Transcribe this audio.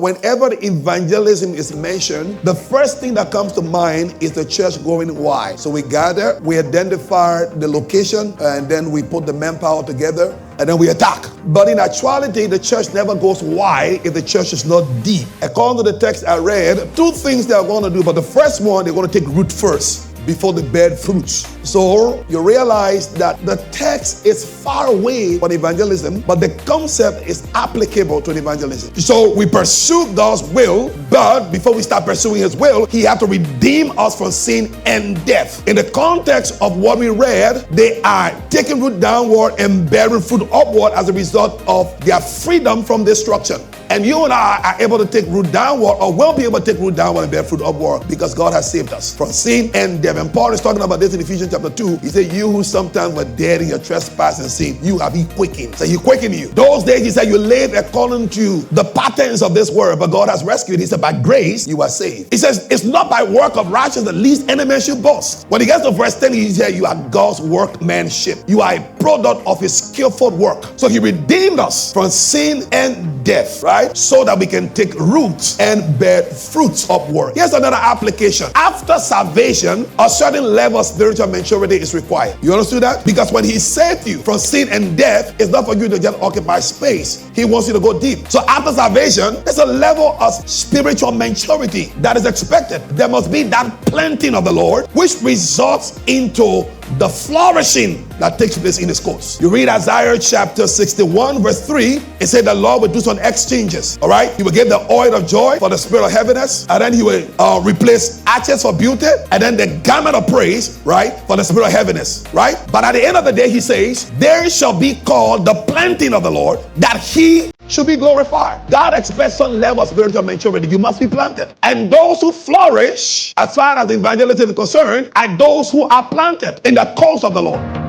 Whenever evangelism is mentioned, the first thing that comes to mind is the church going wide. So we gather, we identify the location, and then we put the manpower together, and then we attack. But in actuality, the church never goes wide if the church is not deep. According to the text I read, two things they are going to do. But the first one, they're going to take root first before they bear fruits. So you realize that the text is far away from evangelism, but the concept is applicable to evangelism. So we pursue God's will, but before we start pursuing his will, he has to redeem us from sin and death. In the context of what we read, they are taking root downward and bearing fruit upward as a result of their freedom from destruction. And you and I are able to take root downward, or will be able to take root downward and bear fruit upward, because God has saved us from sin and death. And Paul is talking about this in Ephesians chapter 2. He said, you who sometimes were dead in your trespass and sin, you have he quickened. So he quickened you. Those days, he said, you lived according to the patterns of this world, but God has rescued. He said, by grace, you are saved. He says, it's not by work of righteousness, least any man should boast. When he gets to verse 10, he said, you are God's workmanship. You are a product of his skillful work. So he redeemed us from sin and death, right? So that we can take roots and bear fruits upward. Here's another application. After salvation, a certain level of spiritual maturity is required. You understand that? Because when he saved you from sin and death, it's not for you to just occupy space. He wants you to go deep. So after salvation, there's a level of spiritual maturity that is expected. There must be that planting of the Lord, which results into the flourishing that takes place in his course. You read Isaiah chapter 61 verse 3, it said the Lord will do some exchanges. All right, he will give the oil of joy for the spirit of heaviness, and then he will replace ashes for beauty, and then the garment of praise, right, for the spirit of heaviness, right? But at the end of the day, he says, there shall be called the planting of the Lord, that he should be glorified. God expects some level of spiritual maturity. You must be planted. And those who flourish, as far as evangelism is concerned, are those who are planted in the cause of the Lord.